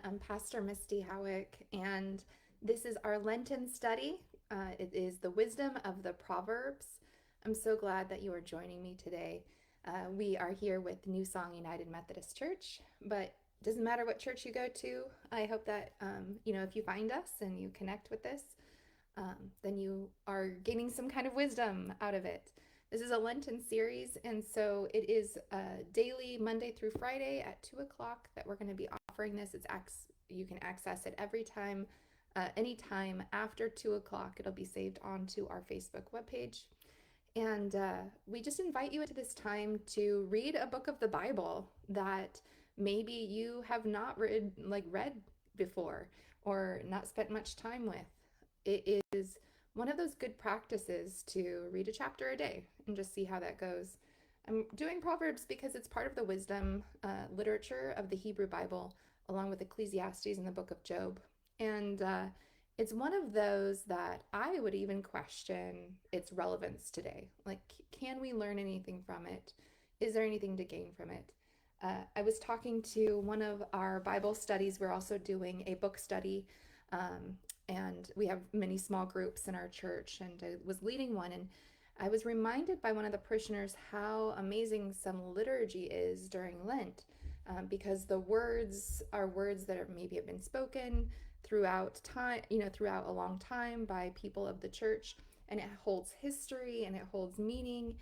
I'm Pastor Misty Howick, and this is our Lenten study. It is the wisdom of the Proverbs. I'm so glad that you are joining me today. We are here with New Song United Methodist Church, but it doesn't matter what church you go to. I hope that, if you find us and you connect with this, then you are gaining some kind of wisdom out of it. This is a Lenten series, and so it is daily, Monday through Friday at 2 o'clock that we're going to be offering this. You can access it every time, anytime after 2 o'clock. It'll be saved onto our Facebook webpage. And we just invite you into this time to read a book of the Bible that maybe you have not read before or not spent much time with. It is one of those good practices to read a chapter a day and just see how that goes. I'm doing Proverbs because it's part of the wisdom literature of the Hebrew Bible, along with Ecclesiastes and the book of Job. And it's one of those that I would even question its relevance today. Like, can we learn anything from it? Is there anything to gain from it? I was talking to one of our Bible studies. We're also doing a book study, and we have many small groups in our church, and I was leading one, and I was reminded by one of the parishioners how amazing some liturgy is during Lent, because the words are words that maybe have been spoken throughout time, throughout a long time by people of the church, and it holds history and it holds meaning,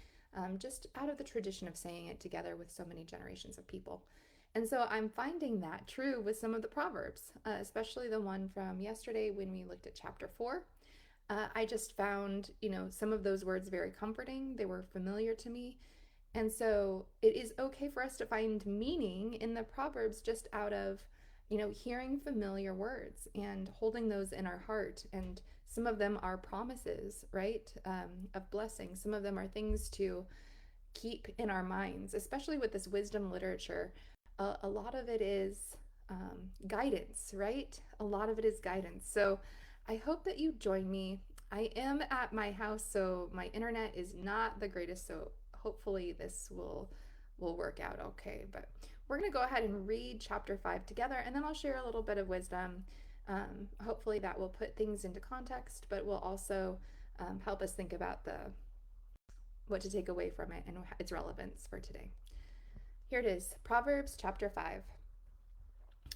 just out of the tradition of saying it together with so many generations of people. And so I'm finding that true with some of the Proverbs, especially the one from yesterday when we looked at chapter 4. I just found, some of those words very comforting. They were familiar to me. And so it is okay for us to find meaning in the Proverbs just out of, hearing familiar words and holding those in our heart. And some of them are promises, right, of blessing. Some of them are things to keep in our minds, especially with this wisdom literature. A lot of it is guidance, right? A lot of it is guidance. So I hope that you join me. I am at my house, so my internet is not the greatest, so hopefully this will work out okay. But we're going to go ahead and read chapter 5 together, and then I'll share a little bit of wisdom. Hopefully that will put things into context, but will also help us think about what to take away from it and its relevance for today. Here it is, Proverbs chapter 5.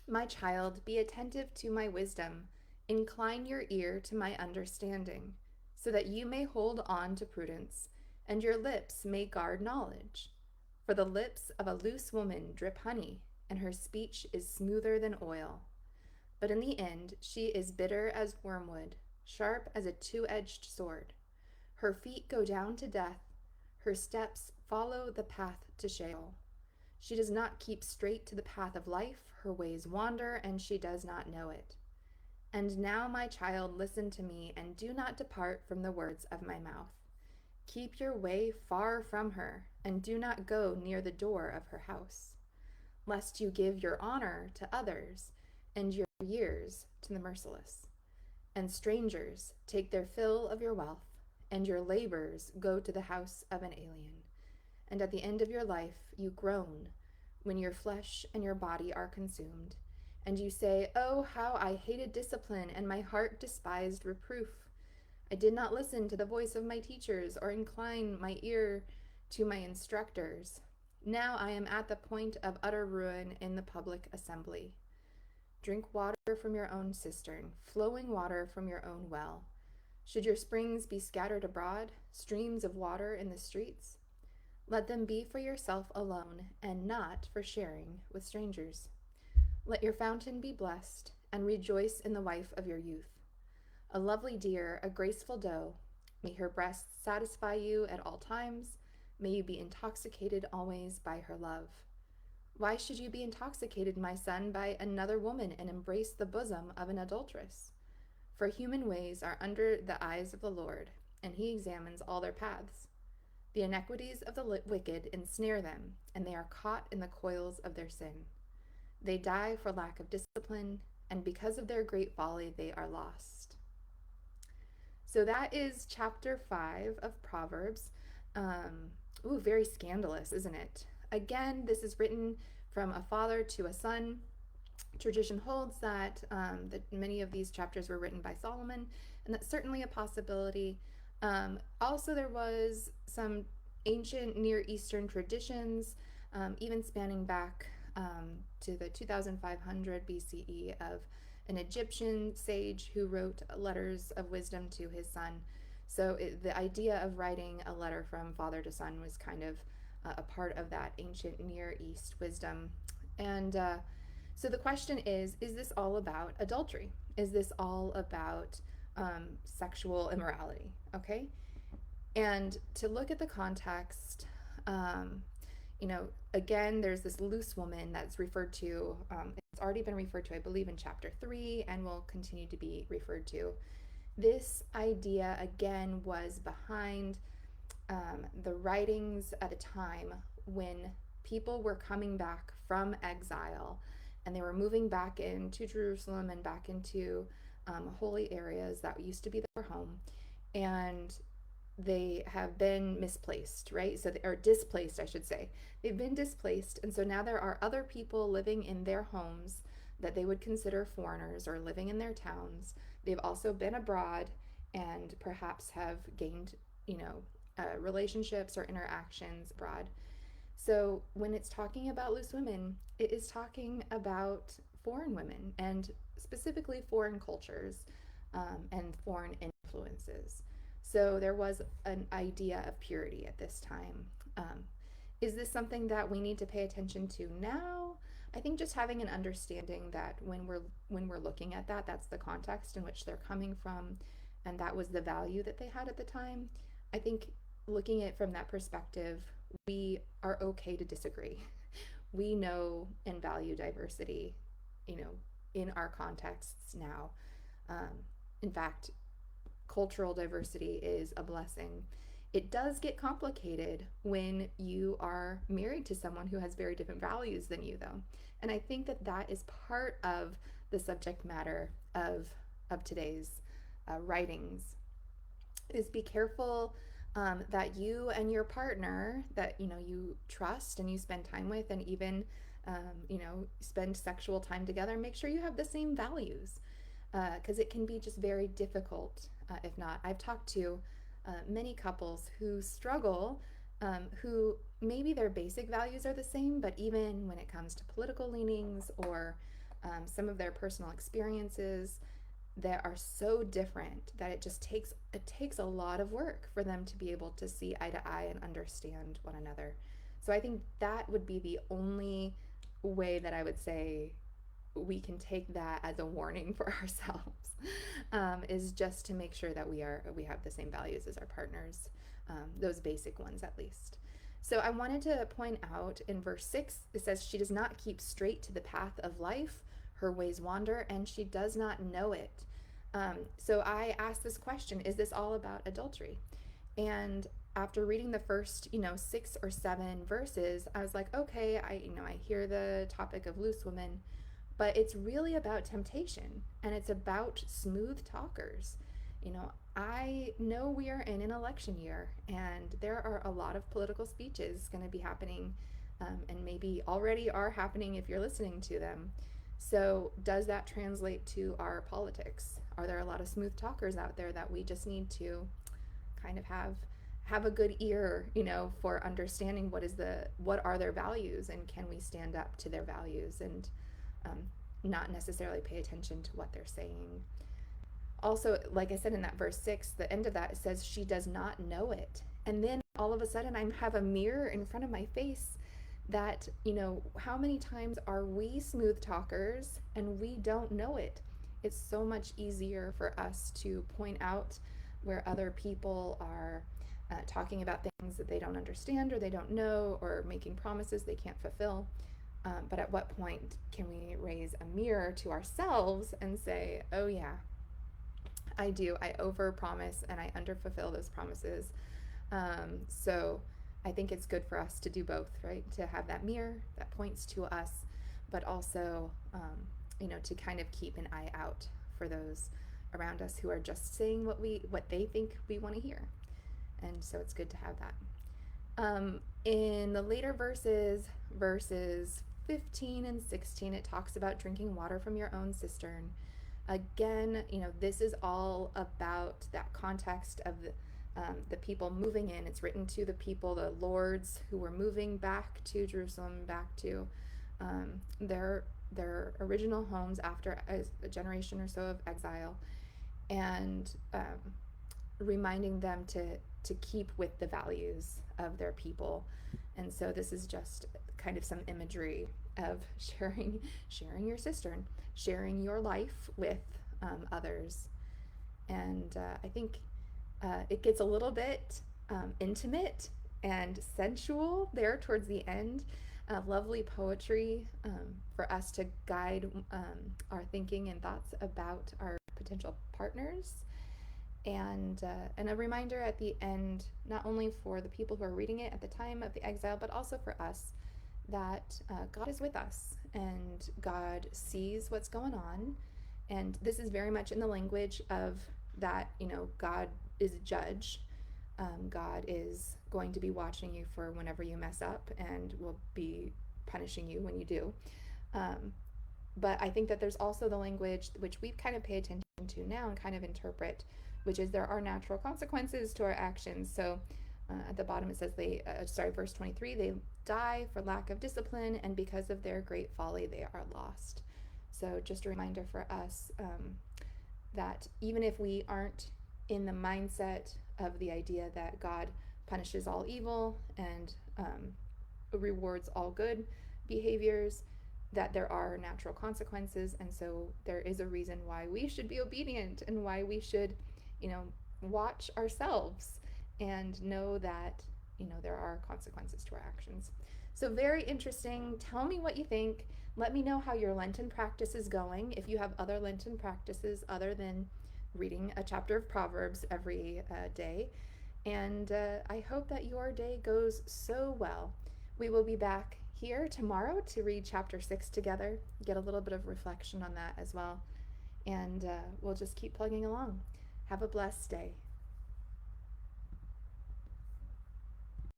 My child, be attentive to my wisdom. Incline your ear to my understanding, so that you may hold on to prudence, and your lips may guard knowledge. For the lips of a loose woman drip honey, and her speech is smoother than oil. But in the end, she is bitter as wormwood, sharp as a two-edged sword. Her feet go down to death. Her steps follow the path to Sheol. She does not keep straight to the path of life. Her ways wander, and she does not know it. And now, my child, listen to me, and do not depart from the words of my mouth. Keep your way far from her, and do not go near the door of her house, lest you give your honor to others, and your years to the merciless. And strangers take their fill of your wealth, and your labors go to the house of an alien. And at the end of your life you groan, when your flesh and your body are consumed. And you say, oh, how I hated discipline, and my heart despised reproof. I did not listen to the voice of my teachers, or incline my ear to my instructors. Now I am at the point of utter ruin in the public assembly. Drink water from your own cistern, flowing water from your own well. Should your springs be scattered abroad, streams of water in the streets? Let them be for yourself alone, and not for sharing with strangers. Let your fountain be blessed, and rejoice in the wife of your youth. A lovely deer, a graceful doe, may her breasts satisfy you at all times. May you be intoxicated always by her love. Why should you be intoxicated, my son, by another woman, and embrace the bosom of an adulteress? For human ways are under the eyes of the Lord, and he examines all their paths. The iniquities of the wicked ensnare them, and they are caught in the coils of their sin. They die for lack of discipline, and because of their great folly they are lost. So that is chapter 5 of Proverbs. Very scandalous, isn't it? Again, this is written from a father to a son. Tradition holds that many of these chapters were written by Solomon, and that's certainly a possibility. Also, there was some ancient Near Eastern traditions, even spanning back to the 2500 BCE, of an Egyptian sage who wrote letters of wisdom to his son. So the idea of writing a letter from father to son was kind of a part of that ancient Near East wisdom. And so the question is this all about adultery? Is this all about sexual immorality? Okay. And to look at the context, um, again, there's this loose woman that's referred to. It's already been referred to, I believe, in chapter 3, and will continue to be referred to. This idea, again, was behind the writings at a time when people were coming back from exile and they were moving back into Jerusalem and back into holy areas that used to be their home. And they have been misplaced, right? So or displaced, I should say. They've been displaced, and so now there are other people living in their homes that they would consider foreigners, or living in their towns. They've also been abroad and perhaps have gained, relationships or interactions abroad. So when it's talking about loose women, it is talking about foreign women, and specifically foreign cultures, and foreign influences. So there was an idea of purity at this time. Um, is this something that we need to pay attention to now? I think just having an understanding that when we're looking at that, that's the context in which they're coming from, and that was the value that they had at the time. I think looking at it from that perspective, we are okay to disagree. We know and value diversity, you know, in our contexts now. Um, in fact, cultural diversity is a blessing. It does get complicated when you are married to someone who has very different values than you, though. And I think that that is part of the subject matter of today's writings. Is be careful that you and your partner that you trust and you spend time with, and even spend sexual time together, make sure you have the same values, because it can be just very difficult if not. I've talked to many couples who struggle, who maybe their basic values are the same, but even when it comes to political leanings or some of their personal experiences that are so different that it takes a lot of work for them to be able to see eye to eye and understand one another. So I think that would be the only way that I would say we can take that as a warning for ourselves, is just to make sure that we have the same values as our partners, those basic ones at least. So I wanted to point out in verse 6, it says, she does not keep straight to the path of life, her ways wander, and she does not know it. So I asked this question, is this all about adultery? And after reading the first 6 or 7 verses, I was like, okay, I hear the topic of loose women, but it's really about temptation, and it's about smooth talkers. I know we are in an election year, and there are a lot of political speeches going to be happening, and maybe already are happening if you're listening to them. So does that translate to our politics? Are there a lot of smooth talkers out there that we just need to kind of have a good ear, for understanding what are their values, and can we stand up to their values, and not necessarily pay attention to what they're saying. Also, like I said in that verse 6, the end of that, it says she does not know it. And then all of a sudden I have a mirror in front of my face that, how many times are we smooth talkers and we don't know it? It's so much easier for us to point out where other people are talking about things that they don't understand or they don't know, or making promises they can't fulfill. But at what point can we raise a mirror to ourselves and say, oh yeah, I do. I overpromise and I underfulfill those promises. So I think it's good for us to do both, right? To have that mirror that points to us, but also, to kind of keep an eye out for those around us who are just saying what they think we want to hear. And so it's good to have that. In the later verses 15 and 16, it talks about drinking water from your own cistern. Again, this is all about that context of the people moving in. It's written to the people, the lords who were moving back to Jerusalem, back to their original homes after a generation or so of exile, and reminding them to keep with the values of their people. And so this is just kind of some imagery of sharing your cistern, sharing your life with others. And I think it gets a little bit intimate and sensual there towards the end. Lovely poetry for us to guide our thinking and thoughts about our potential partners. And a reminder at the end, not only for the people who are reading it at the time of the exile, but also for us, that God is with us and God sees what's going on. And this is very much in the language of that, God is a judge. God is going to be watching you for whenever you mess up and will be punishing you when you do. But I think that there's also the language which we kind of pay attention to now and kind of interpret, which is there are natural consequences to our actions. So at the bottom it says verse 23, they die for lack of discipline, and because of their great folly they are lost. So just a reminder for us that even if we aren't in the mindset of the idea that God punishes all evil and rewards all good behaviors, that there are natural consequences. And so there is a reason why we should be obedient and why we should, watch ourselves and know that, there are consequences to our actions. So very interesting. Tell me what you think. Let me know how your Lenten practice is going. If you have other Lenten practices other than reading a chapter of Proverbs every day. And I hope that your day goes so well. We will be back here tomorrow to read chapter 6 together, get a little bit of reflection on that as well. And we'll just keep plugging along. Have a blessed day.